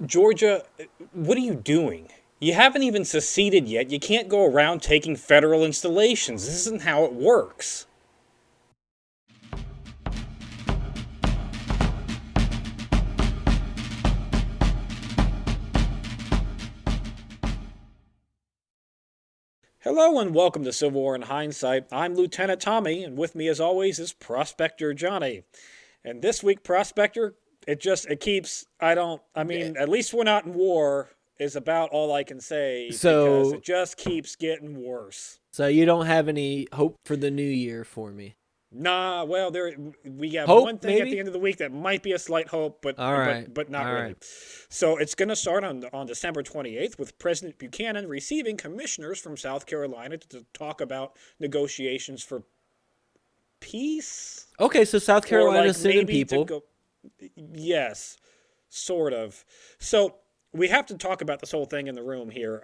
Georgia, what are you doing? You haven't even seceded yet. You can't go around taking federal installations. This isn't how it works. Hello and welcome to Civil War in Hindsight. I'm Lieutenant Tommy, and with me as always is Prospector Johnny. And this week, Prospector, it keeps, at least we're not in war is about all I can say because So, it just keeps getting worse. so you don't have any hope for the new year for me? Nah, well, we have Hope, one thing at the maybe? end of the week that might be a slight hope, but All right. but not All really. right. So it's going to start on December 28th with President Buchanan receiving commissioners from South Carolina to talk about negotiations for peace, Okay, so South or Carolina's like sending maybe to people. go. Yes, sort of. So we have to talk about this whole thing in the room here.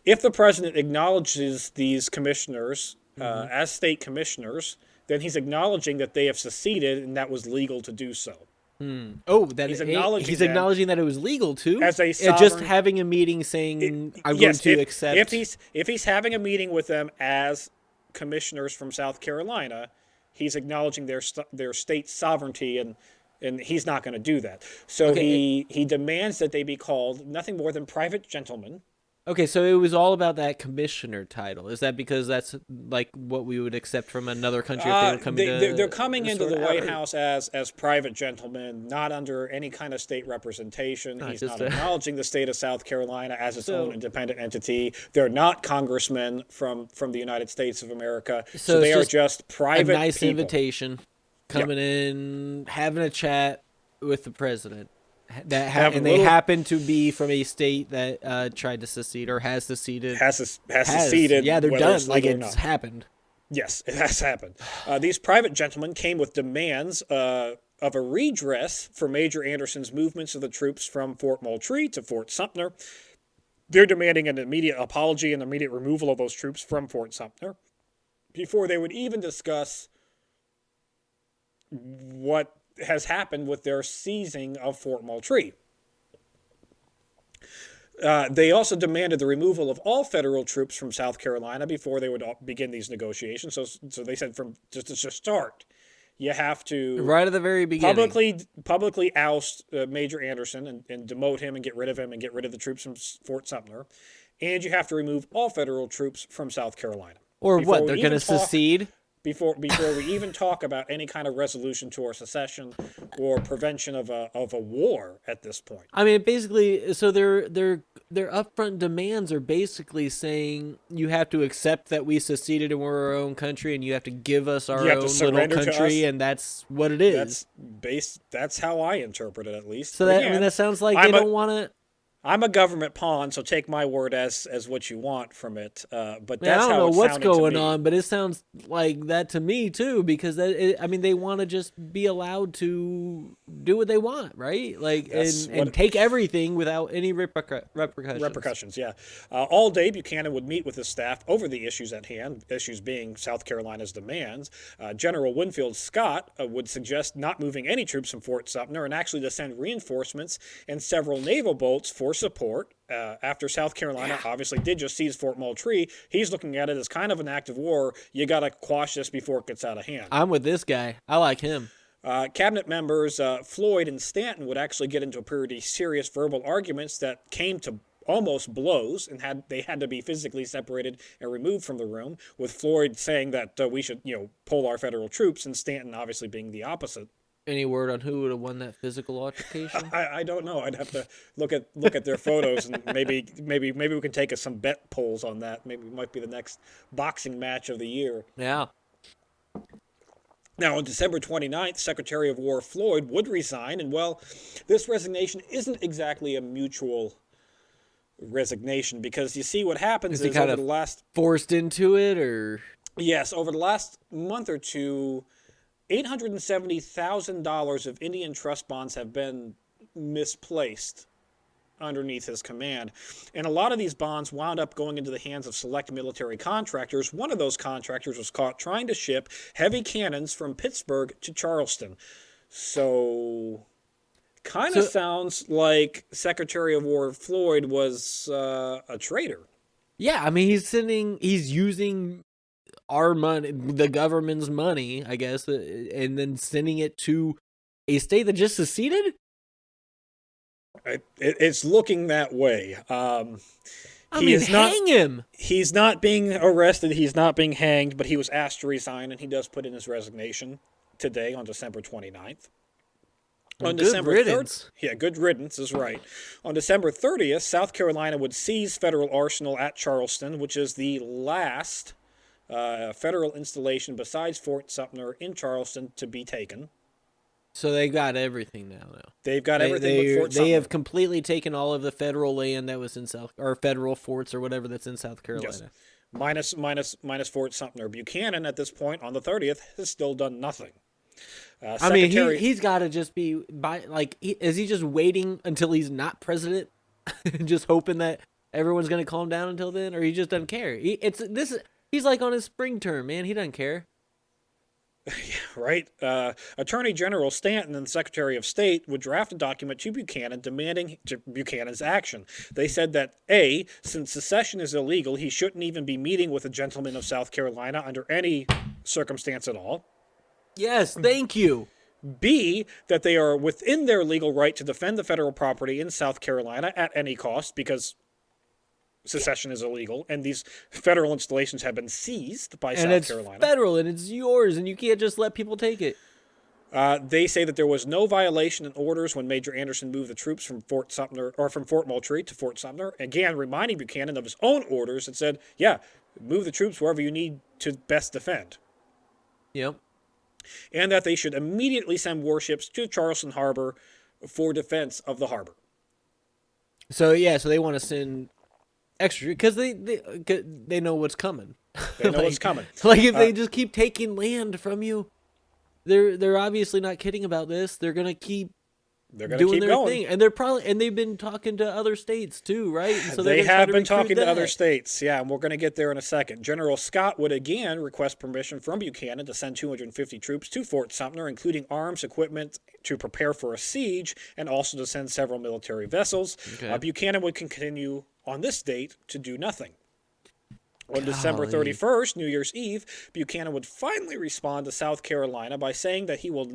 If the president acknowledges these commissioners Hmm. as state commissioners, then he's acknowledging that they have seceded and that was legal to do so. Oh, He's acknowledging he's them acknowleding that it was legal too. as a Just sovereign. having a meeting saying I'm going Yes, to if accept. he's having a meeting with them as commissioners from South Carolina, he's acknowledging their state sovereignty, and he's not going to do that. So Okay, he demands that they be called nothing more than private gentlemen. okay, so it was all about that commissioner title. Is that because that's like what we would accept from another country if they were coming They're to coming into sort the out, White or House as private gentlemen, not under any kind of state representation. not He's just not a acknowledging the state of South Carolina as its own so independent entity. They're not congressmen from the United States of America, so so it's they are just just a private nice people. invitation, Yep, coming in, having a chat with the president. having And a they little happen to be from a state that tried to secede or has seceded. has Has seceded, Yeah, they're whether done. it's Like legal or it's not. happened. Yes, it has happened. These private gentlemen came with demands of a redress for Major Anderson's movements of the troops from Fort Moultrie to Fort Sumter. They're demanding an immediate apology and immediate removal of those troops from Fort Sumter before they would even discuss what has happened with their seizing of Fort Moultrie. They also demanded the removal of all federal troops from South Carolina before they would begin these negotiations. So they said from just to start, you have to Right at the very beginning. publicly oust Major Anderson and demote him and get rid of him and get rid of the troops from Fort Sumter, and you have to remove all federal troops from South Carolina Or before what? we They're going even to talk secede? before we even talk about any kind of resolution to our secession or prevention of a war at this point. I mean, basically, so their upfront demands are basically saying you have to accept that we seceded and we're our own country, and you have to give us You our have to own little surrender to country, us. and that's what it is. That's how I interpret it, at least. So But that I mean, again, that sounds like they I'm a don't want to. I'm a government pawn, so take my word as what you want from it. But Man, I that's don't how know it's what's sounding to going me. on, but it sounds like that to me too. Because I mean, they want to just be allowed to do what they want, right? Like, That's and what take everything without any repercussions. repercussions. Yeah, all day Buchanan would meet with his staff over the issues at hand. Issues being South Carolina's demands. General Winfield Scott would suggest not moving any troops from Fort Sumter and actually to send reinforcements and several naval boats for support. After South Carolina obviously did just seize Fort Moultrie, he's looking at it as kind of an act of war. You got to quash this before it gets out of hand. I'm with this guy. I like him. Cabinet members Floyd and Stanton would actually get into a pretty serious verbal arguments that came to almost blows, and they had to be physically separated and removed from the room. With Floyd saying that we should pull our federal troops, and Stanton obviously being the opposite. Any word on who would have won that physical altercation? I don't know. I'd have to look at their photos, and maybe we can take some bet polls on that. Maybe it might be the next boxing match of the year. Yeah. Now, on December 29th, Secretary of War Floyd would resign, and well, this resignation isn't exactly a mutual resignation because you see what happens Is he is kind over of the last forced into it, or yes, over the last month or two, $870,000 of Indian trust bonds have been misplaced underneath his command. And a lot of these bonds wound up going into the hands of select military contractors. One of those contractors was caught trying to ship heavy cannons from Pittsburgh to Charleston. So Kind of So sounds like Secretary of War Floyd was a traitor. yeah, I mean he's using our money, the government's money, I guess, and then sending it to a state that just seceded. It's looking that way. I He mean, is not. hang him. He's not being arrested. He's not being hanged, but he was asked to resign, and he does put in his resignation today on December 29th. On Good December 3rd, riddance. yeah, good riddance is right. On December 30th, South Carolina would seize federal arsenal at Charleston, which is the last federal installation besides Fort Sumter in Charleston to be taken. So they got everything now. They've got They everything but they Fort they have Sumter. completely taken all of the federal land that was in South or federal forts or whatever that's in South Yes. Carolina. Minus Fort Sumter. Buchanan at this point on the 30th has still done nothing. I mean, Secretary, he's got to just be is he just waiting until he's not president, just hoping that everyone's gonna calm down until then, or he just doesn't care? He's like on his spring term, man. He doesn't care. right? Attorney General Stanton and the Secretary of State would draft a document to Buchanan demanding Buchanan's action. They said that A, since secession is illegal, he shouldn't even be meeting with a gentleman of South Carolina under any circumstance at all. Yes, thank you. B, that they are within their legal right to defend the federal property in South Carolina at any cost because secession is illegal and these federal installations have been seized by And South it's Carolina. federal and it's yours, and you can't just let people take it. They say that there was no violation in orders when Major Anderson moved the troops from Fort Sumter or from Fort Moultrie to Fort Sumter. Again, reminding Buchanan of his own orders and said, "Yeah, move the troops wherever you need to best defend." Yep. And that they should immediately send warships to Charleston Harbor for defense of the harbor. So yeah, so they want to send extra because they know what's coming. They know what's coming. Like if they just keep taking land from you, they're obviously not kidding about this. They're gonna keep They're going to doing keep their going. thing, and they've been talking to other states too, right? So They they're gonna try have to been recruit talking to other that. states, yeah, and we're going to get there in a second. General Scott would again request permission from Buchanan to send 250 troops to Fort Sumter, including arms, equipment to prepare for a siege, and also to send several military vessels. Okay. Buchanan would continue on this date to do nothing. On December Golly. 31st, New Year's Eve, Buchanan would finally respond to South Carolina by saying that he will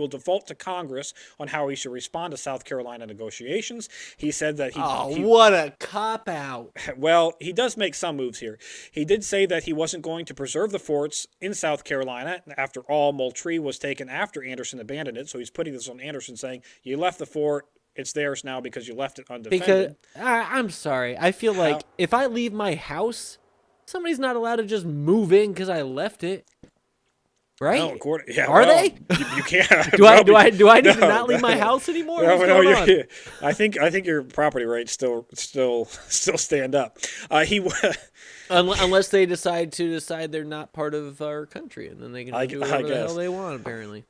default to Congress on how he should respond to South Carolina negotiations. He said that What a cop out! well, he does make some moves here. He did say that he wasn't going to preserve the forts in South Carolina. After all, Moultrie was taken after Anderson abandoned it, so he's putting this on Anderson, saying, "You left the fort. It's theirs now because you left it undefended." Because I'm sorry, I feel like if I leave my house, somebody's not allowed to just move in because I left it. Right? No, Are they? You can't. Do I need to No, not leave my house anymore? No, What's no, going on? I think your property rights still stand up. He Unless they decide they're not part of our country, and then they can do whatever the hell guess. they want. Apparently.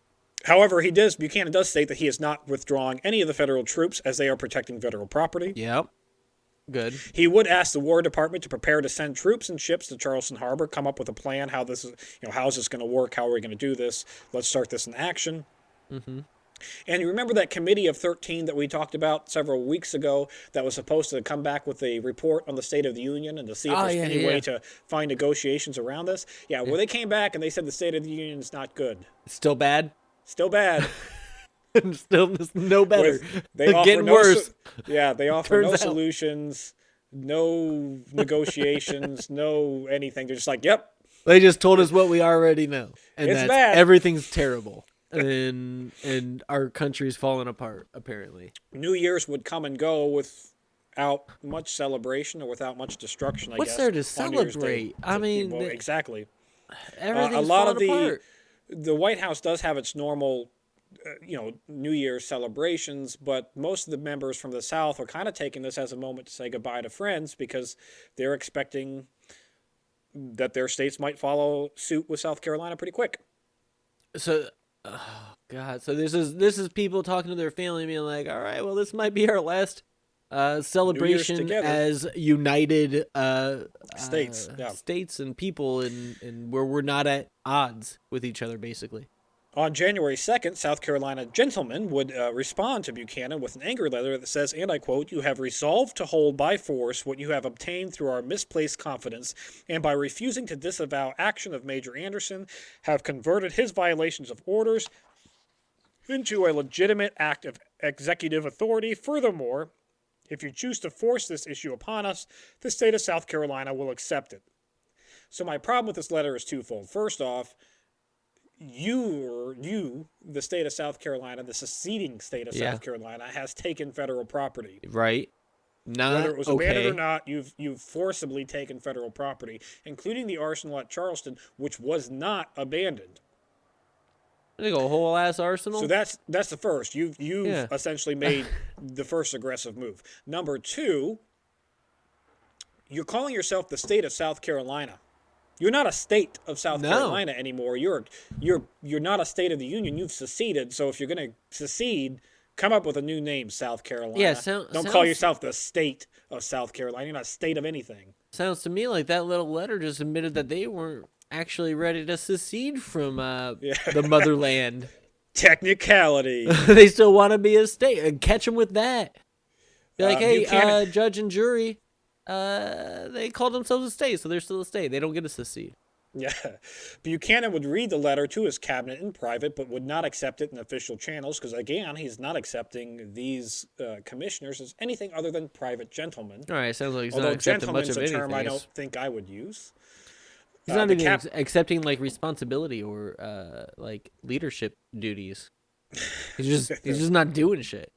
However, Buchanan does state that he is not withdrawing any of the federal troops as they are protecting federal property. Yep. Good. He would ask the War Department to prepare to send troops and ships to Charleston Harbor, come up with a plan how this is, how is this going to work? How are we going to do this? Let's start this in action. Mm-hmm. And you remember that committee of 13 that we talked about several weeks ago that was supposed to come back with a report on the State of the Union and to see if there's any way to find negotiations around this? Yeah, well, they came back and they said the State of the Union is not good. It's still bad. Still bad. Still no better. They offer Getting worse. They offer no Turns out. solutions, no negotiations, no anything. They're just like, yep. They just told us what we already know, and It's that's bad. everything's terrible, and our country's falling apart. Apparently, New Year's would come and go without much celebration or without much destruction, I what's guess. there to on New Year's Day. celebrate? I mean, Well, exactly. everything's A lot falling of apart. the White House does have its normal New Year's celebrations, but most of the members from the South are kind of taking this as a moment to say goodbye to friends because they're expecting that their states might follow suit with South Carolina pretty quick. So, oh God, so this is people talking to their family, being like, "All right, well, this might be our last celebration together. as united States, yeah. states and people, and where we're not at odds with each other, basically." On January 2nd, South Carolina gentlemen would respond to Buchanan with an angry letter that says, and I quote, "You have resolved to hold by force what you have obtained through our misplaced confidence, and by refusing to disavow action of Major Anderson, have converted his violations of orders into a legitimate act of executive authority. Furthermore, if you choose to force this issue upon us, the state of South Carolina will accept it." So my problem with this letter is twofold. First off, the state of South Carolina, the seceding state of South Carolina, has taken federal property. Right. Whether it was abandoned or not, you've forcibly taken federal property, including the arsenal at Charleston, which was not abandoned. I think a whole ass arsenal. So that's the first. You've essentially made the first aggressive move. Number two, you're calling yourself the state of South Carolina. You're not a state of South Carolina anymore. You're not a state of the Union. You've seceded. So if you're going to secede, come up with a new name, South Carolina. Yeah, don't call yourself the state of South Carolina. You're not a state of anything. Sounds to me like that little letter just admitted that they weren't actually ready to secede from the motherland. Technicality. They still want to be a state. Catch them with that. Be like, hey, judge and jury. They called themselves a state, so they're still a state. They don't get to secede. Yeah. Buchanan would read the letter to his cabinet in private, but would not accept it in official channels because, again, he's not accepting these commissioners as anything other than private gentlemen. All right, sounds like he's not accepting much of anything. Although gentleman's a term I don't think I would use. He's not even accepting, like, responsibility or, like, leadership duties. He's just not doing shit.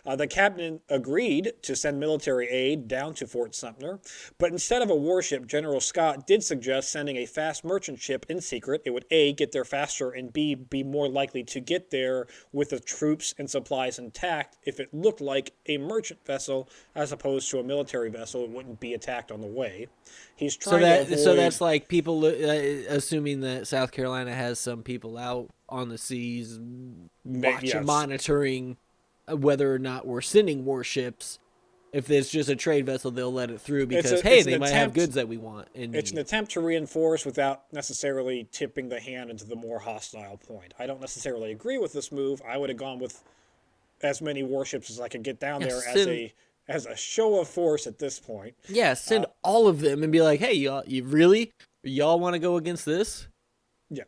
The cabinet agreed to send military aid down to Fort Sumter, but instead of a warship, General Scott did suggest sending a fast merchant ship in secret. It would A, get there faster, and B, be more likely to get there with the troops and supplies intact. If it looked like a merchant vessel as opposed to a military vessel, it wouldn't be attacked on the way. He's trying to avoid... So that's like people assuming that South Carolina has some people out on the seas monitoring whether or not we're sending warships. If it's just a trade vessel, they'll let it through because, they might have goods that we want. It's an attempt to reinforce without necessarily tipping the hand into the more hostile point. I don't necessarily agree with this move. I would have gone with as many warships as I could get down there as a show of force at this point. Yeah, send all of them and be like, hey, y'all want to go against this? Yeah.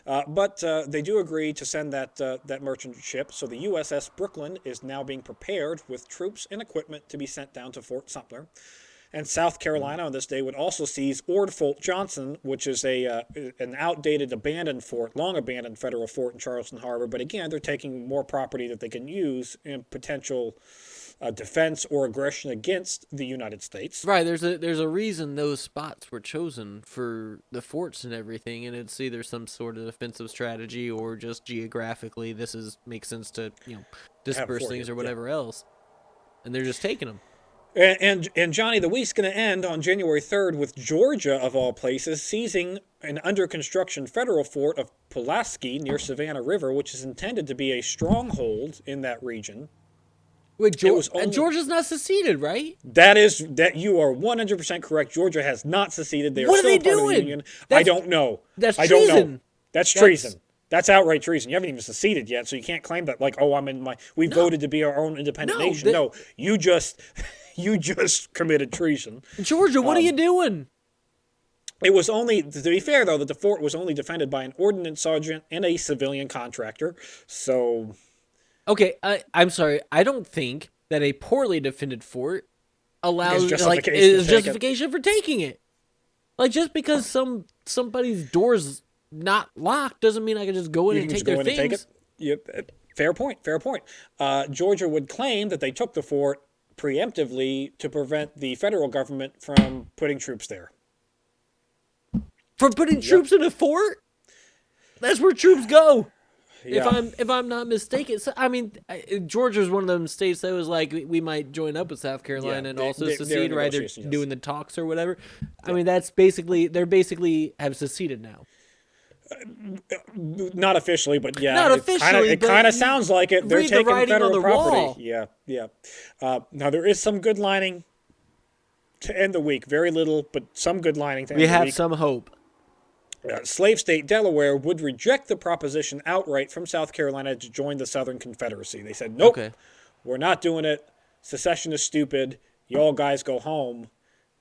But they do agree to send that merchant ship. So the USS Brooklyn is now being prepared with troops and equipment to be sent down to Fort Sumter. And South Carolina on this day would also seize Ord Fort Johnson, which is an outdated, abandoned fort, long abandoned federal fort in Charleston Harbor. But again, they're taking more property that they can use in potential defense or aggression against the United States. Right. There's a reason those spots were chosen for the forts and everything, and it's either some sort of defensive strategy or just geographically makes sense to disperse things or whatever else, and they're just taking them. And Johnny, the week's going to end on January 3rd with Georgia, of all places, seizing an under-construction federal fort of Pulaski near Savannah River, which is intended to be a stronghold in that region. Wait, Georgia's not seceded, right? That you are 100% correct. Georgia has not seceded. They are still part of the Union. I don't know. That's treason. I don't know. That's treason. That's outright treason. You haven't even seceded yet, so you can't claim that like, we voted to be our own independent nation. No, you just committed treason. Georgia, what are you doing? It was only, to be fair though, that the fort was only defended by an ordnance sergeant and a civilian contractor. So. Okay, I'm sorry. I don't think that a poorly defended fort is justification for taking it. Like, just because somebody's door's not locked doesn't mean I can just go in and take their things. Fair point. Georgia would claim that they took the fort preemptively to prevent the federal government from putting troops there. For putting troops in a fort? That's where troops go. Yeah. If I'm not mistaken, so, I mean, Georgia's one of them states that was like we might join up with South Carolina and also secede, right? They're doing the talks or whatever. Yeah. I mean, they're basically have seceded now. Not officially, but yeah, not officially. It kind of sounds like it. They're taking federal property. Wall. Yeah. Now there is some good lining to end the week. Very little, but some good lining to end the week. We have some hope. slave state Delaware would reject the proposition outright from South Carolina to join the Southern Confederacy. They said, nope, Okay. we're not doing it. Secession is stupid. You all guys go home.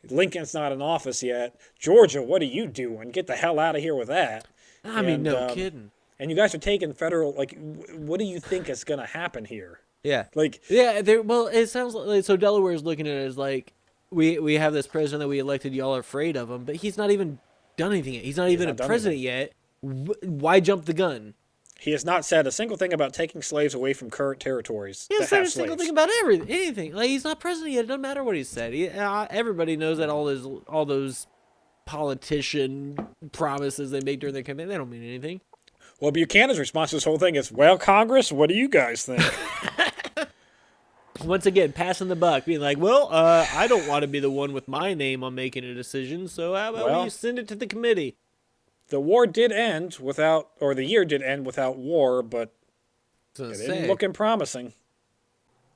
Lincoln's not in office yet. Georgia, what are you doing? Get the hell out of here with that. I mean, no kidding. And you guys are taking federal, like, what do you think is going to happen here? Yeah. Like, yeah, well, it sounds like, so Delaware's looking at it as like, we have this president that we elected, y'all are afraid of him, but he's not even done anything yet. He's not even a president yet. Why jump the gun? He has not said a single thing about taking slaves away from current territories. He hasn't said a single thing about anything. Like, he's not president yet. It doesn't matter what he said. Everybody knows that all those politician promises they make during their campaign, they don't mean anything. Well, Buchanan's response to this whole thing is, well, Congress, what do you guys think? Once again, passing the buck, being like, well, I don't want to be the one with my name on making a decision, so how about we send it to the committee? The war did end without, or the year did end without war, but it isn't looking promising.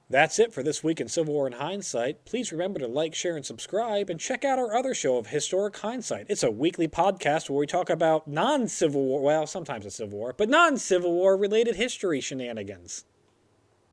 That's it for this week in Civil War in Hindsight. Please remember to like, share, and subscribe, and check out our other show of Historic Hindsight. It's a weekly podcast where we talk about non-Civil War, well, sometimes it's Civil War, but non-Civil War related history shenanigans.